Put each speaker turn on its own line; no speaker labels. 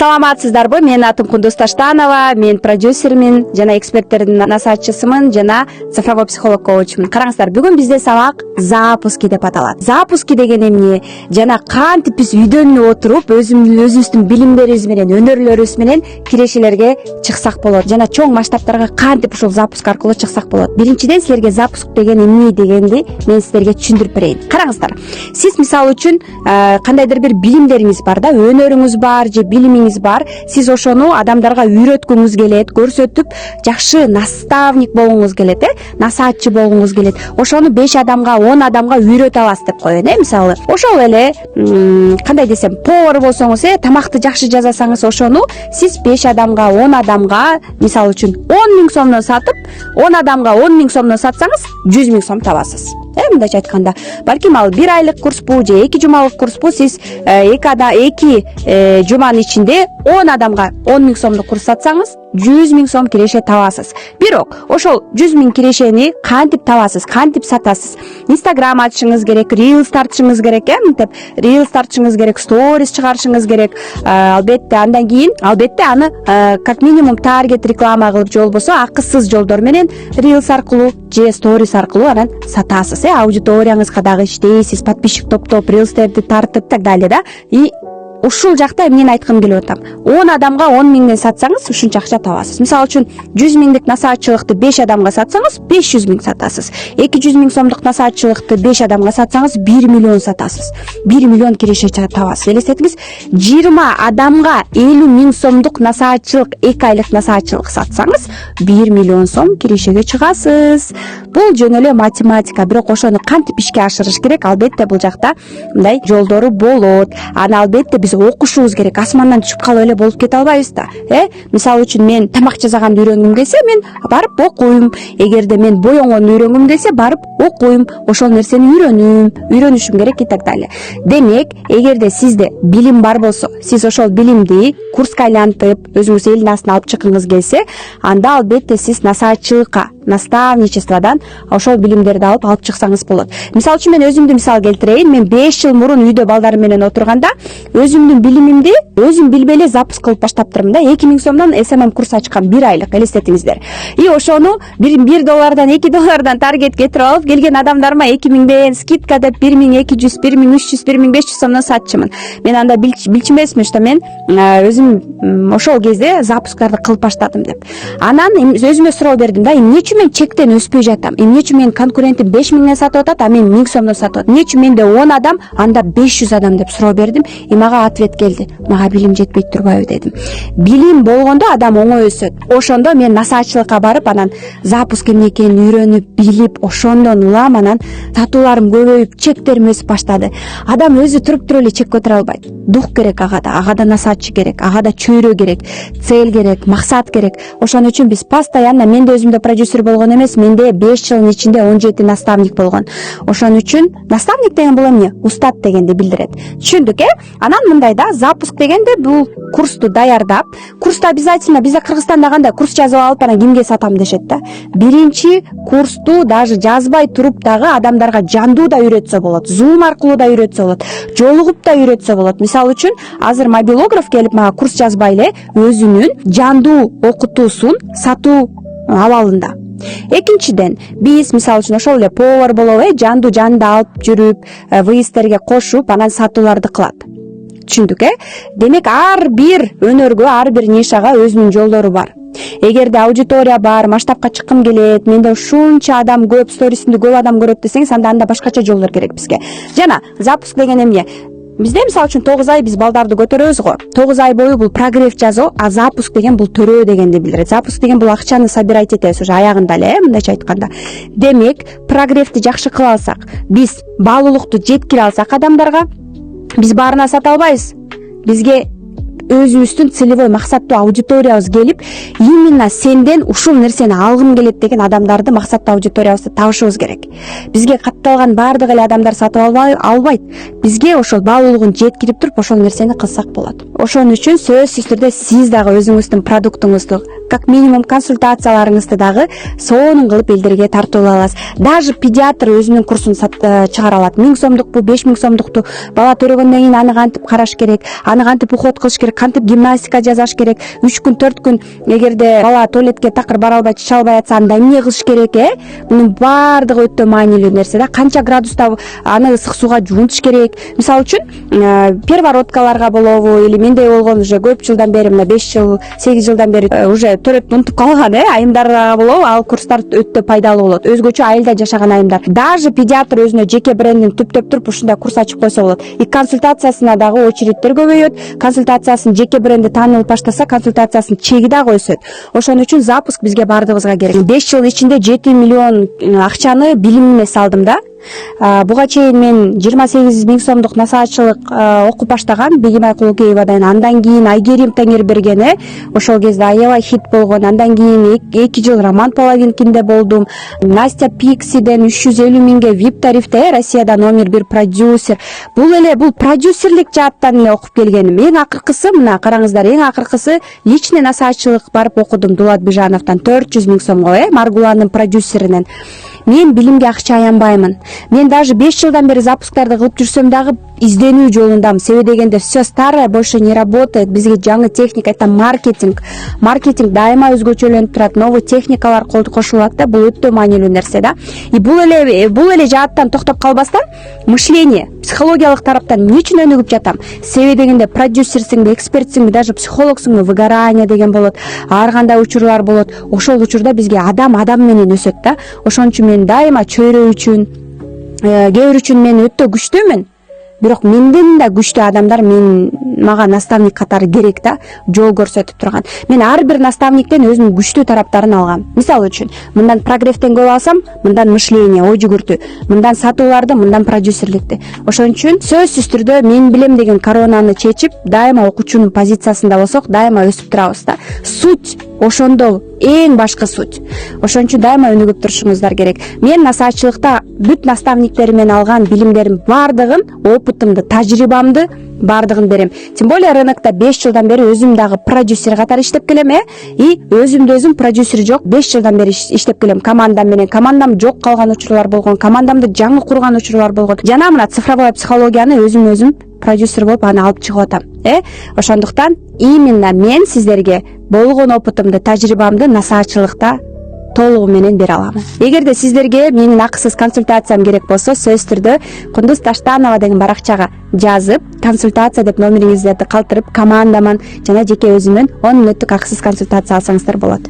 Саламатсыздарбы? Мен атым Кундуз Таштанова, мен продюсермин жана эксперттердин насаатчысымын жана цифровой психолог коучмун. Караңыздар, бүгүн бизде сабак запуски деп аталат. Запуски деген эмне? Жана кантип биз үйдөн отуруп өзүбүздүн билимдерибиз менен, өнөрлөрүбүз менен кирешелерге чыксак болот жана чоң масштабтарга кантип ушул запуск аркылуу чыксак болот. Биринчиден силерге запуск деген эмне дегенди мен силерге түшүндүрүп берейин. Караңыздар, сиз мисалы үчүн кандайдыр бир билимдериңиз бар да, өнөрүңүз бар же билимиңиз бар, сиз ошону адамдарга үйрөткүңүз келет, көрсөтүп жакшы наставник болгуңуз келет, насаатчы болгуңуз келет. Ошону 5 адамга, 10 адамга үйрөтө аласыз деп коеюн, мисалы. Ошол эле кандай десем, повар болсоңуз, тамакты жакшы жасасаңыз, ошону сиз 5 адамга, 10 адамга, мисалы үчүн 10 000 сомдон сатып, 10 адамга 10 000 сомдон сатсаңыз, 100 000 сом табасыз. Мындайча айтканда, балким ал 1 айлык курспу же 2 жумалык курспу, сиз 2 жуманын ичинде 10 адамга 10 000 сомдук курс сатсаңыз, 100 000 сом киреше табасыз. Бирок ошол 100 000 кирешени кантип табасыз, кантип сатасыз? Инстаграм ачышыңыз керек, рилс тартышыңыз керек, мынтип рилс тартышыңыз керек, сторис чыгарышыңыз керек. Албетте андан кийин аны как минимум таргет реклама кылып, же болбосо акысыз жолдор менен рилс аркылуу же сторис аркылуу анан сатасыз. Аудиторияңызга дагы иштейсиз, подписчик топтоп, рилстерди тартып так далее да. И ушул жакта эмнени айткым келип атам? 10 адамга 10 000ден сатсаңыз, ушунча акча табасыз. Мисалы үчүн 100 000дик насаатчылыкты 5 адамга сатсаңыз, 500 000 сатасыз. 200 000 сомдук насаатчылыкты 5 адамга сатсаңыз, 1 миллион сатасыз. 1 миллион киреше табасыз. Элестетиңиз, 20 адамга 50 000 сомдук насаатчылык, 2 айлык насаатчылык сатсаңыз, 1 миллион сом кирешеге чыгасыз. Бул жөн эле математика, бирок ошону кантип ишке ашырыш керек? Албетте бул жакта мындай жолдору болот. Аны албетте биз окушубуз керек. Асмандан түшүп калып эле болуп кете албайбыз да. Мисалы үчүн мен тамак жасаганды үйрөнгүм келсе, мен барып окуйм. Эгерде мен боёгонду үйрөнгүм келсе, барып окуйм. Ошол нерсени үйрөнүшүм керек и так далее. Демек, эгерде сизде билим бар болсо, сиз ошол билимди курска айлантып, өзүңүз элдин астына алып чыккыңыз келсе, анда албетте сиз насаатчылыкка, наставничестводон ошол билимдерди алып чыксаңыз болот. Мисалы үчүн мен өзүмдү мисал келтирейин. Мен 5 жыл мурун үйдө балдарым менен отурганда, өзүмдүн билимимди өзүм билбей эле запуск кылып баштаптырмын да. 2 000 сомдон SMM курс ачкам, 1 айлык, элестетиңиздер. И ошону $1, $2 таргет кетирип алып, келген адамдарыма 2 000ден скидка деп 1200, 1300, 1500 сомдон сатчымын. Мен анда билчү эмесмин, что мен өзүм ошол кезде запусктарды кылып баштадым деп. Анан өзүмө суроо бердим да, эмне үчүн мен чектен өспөй жатам? Эмне үчүн мен конкурентим 5 000ден сатып атат, а мен 1000 сомдон сатып атам? Эмне үчүн менде 10 адам, анда 500 адам деп суроо бердим. И мага ответ келди. Мага билим жетпей турбайбы дедим. Билим болгондо адам оңой өсөт. Ошондо мен насаатчылыкка барып, анан запуск эмне экенин үйрөнүп, билип, ошондон улам анан сатууларым көбөйүп, чектерим өсүп баштады. Адам өзү туруп эле чек көтөрө албайт. Дух керек ага да насаатчы керек, ага да чөйрө керек, цель керек, максат керек. Ошон үчүн биз постоянно, мен да өзүмдө продюсер болгон эмес, менде 5 жылдын ичинде 17 наставник болгон. Ошон үчүн наставник деген бул эмне? Устат дегенди билдирет. Түшүндүк, Анан мындай да, запуск дегенде бул курсту даярдап, курста обязательно бизде Кыргызстанда кандай курс жазып алып, анан кимге сатам дешет да. Биринчи курсту даже жазбай туруп дагы адамдарга жандуу да үйрөтсө болот, Zoom аркылуу да үйрөтсө болот, жолугуп да үйрөтсө болот. Мисалы үчүн, азыр мобилограф келип мага курс жазбай эле өзүнүн жандуу окутуусун сатуу абалында. Экинчиден, биз мисалы үчүн ошол эле повар болобу, жандуу жанында алып жүрүп, выездтерге кошуп, анан сатууларды кылат. Түшүндүк, Демек, ар бир өнөргө, ар бир нишага өзүнүн жолдору бар. Эгерде аудитория бар, масштабка чыккым келет, менде ушунча адам көп, сторисимди көп адам көрөт десеңиз, анда башкача жолдор керек бизге. Жана запуск деген эмне? Бизде мисалы үчүн 9 ай биз балдарды көтөрөбүз го. 9 ай бою бул прогрев жазуу, а запуск деген бул төрөө дегенди билдирет. Запуск деген бул акчаны собирать этебиз уже аягында эле, мындайча айтканда. Демек, прогревти жакшы кыла алсак, биз баалуулукту жеткире алсак адамдарга, биз баарына сата албайбыз. Бизге өзүбүздүн целевой максаттуу аудиториябыз келип, именно сенден ушул нерсени алгым келет деген адамдарды максаттуу аудиториябызды табышыбыз керек. Бизге катталган баардык эле адамдар сатып албайт. Бизге ошол баалуулугун жеткирип туруп ошол нерсени кылсак болот. Ошон үчүн сөзсүз түрдө сиз дагы өзүңүздүн продуктуңузду как минимум консультацияларыңызды дагы сонун кылып элдерге тартып аласыз. Даже педиатр өзүнүн курсун чыгара алат. 1000 сомдукпу, 5000 сомдукту бала төрөгөндөн кийин аны кантип караш керек, аны кантип уход кылыш керек, кантип гимнастика жасаш керек, 3 күн 4 күн эгерде бала туалетке такыр бара албай, чыга албай атса анда эмне кылыш керек, Мунун баардыгы өтө маанилүү нерсе да. Канча градуста аны ысык сууга жуунтуш керек. Мисалы үчүн первородкаларга болобу, или мендей болгон уже көп жылдан бери, мына 5 жыл, 8 жылдан бери уже төрөп унутуп калган, айымдарга болобу, ал курстар өтө пайдалуу болот. Өзгөчө айылда жашаган айымдар. Даже педиатр өзүнө жеке брендин түптөп туруп ушундай курс ачып койсо болот. И консультациясына дагы очередтер көбөйөт. Консультациясын жеке бренди таанылып баштаса, консультациясынын чеги дагы өсөт. Ошон үчүн запуск бизге бардыгыбызга керек. 5 жыл ичинде 7 миллион акчаны билимиме салдым да. Буга чейин мен 28 000 сомдук насаачылык окуп баштаган Бегимай Кулукеевадан, андан кийин Айгерим Таңерберген, ошол кезде аябай хит болгон, андан кийин 2 жыл Роман Половинкинде болдум. Настя Пиксиден 350 000ге VIP тарифте Россияда номер 1 продюсер. Бул продюсерлик жааттан эле окуп келгеним. Эң акыркысы, мына караңыздар, эң акыркысы личный насаачылык барып окудум Дулат Бижановтан 400 000 сомго, Маргуланын продюсеринен. Мен билимге акча аянбаймын. Мен даже 5 жылдан бери запусктарды кылып жүрсөм дагы изденүү жолундамын. Себеби дегенде все старое больше не работает. Бизге жаңы техника, это маркетинг. Маркетинг дайыма өзгөчөлөнүп турат. Новый техникалар кошулат да, бул өтө маанилүү нерсе да. И бул эле жааттан токтоп калбастан мышление, психологиялык тараптан эмне үчүн өнүгүп жатам? Себеби дегенде продюсерсиңби, экспертсиңби, даже психологсуңбу, выгорание деген болот. Ар кандай учурлар болот. Ошол учурда бизге адам менен өсөт да. Ошон үчүн мен дайыма чөйрө үчүн, кээ бир үчүн мен өтө күчтүүмүн. Бирок менден да күчтүү адамдар мага наставник катары керек да, жол көрсөтүп турган. Мен ар бир наставниктен өзүнүн күчтүү тараптарын алгам. Мисалы үчүн, мындан прогревтен көп алсам, мындан мышление, ой жүгүртүү, мындан сатууларды, мындан продюсерликти. Ошон үчүн сөзсүз түрдө мен билем деген коронаны чечип, дайыма окуучунун позициясында болсок, дайыма өсүп турабыз да. Суть ошондо, эң башкы суть. Ошон үчүн дайыма өнүгүп турушуңуздар керек. Мен насаачылыкта бүт наставниктеримен алган билимдерим бардыгын, опытымды, тажрыйбамды бардыгын берем. Тем более рынокто 5 жылдан бери өзүм дагы продюсер катары иштеп келем, и өзүм продюсер жок 5 жылдан бери иштеп келем. Командам менен, командам жок калган учурлар болгон, командамды жаңы курган учурлар болгон. Жана мына цифровой психологияны өзүм продюсер болуп аны алып чыгып атам. Ошондуктан именно мен сиздерге болгон опытымды, тажрыйбамды насаачылыкта толугу менен бере алам. Эгерде сиздерге менин акысыз консультациям керек болсо, сөзсүз түрдө Кундуз Таштанова деген баракчага жазып, консультация деп номериңиздерди калтырып, командаман жана жеке өзүмөн 10 мүнөттүк акысыз консультация алсаңыздар болот.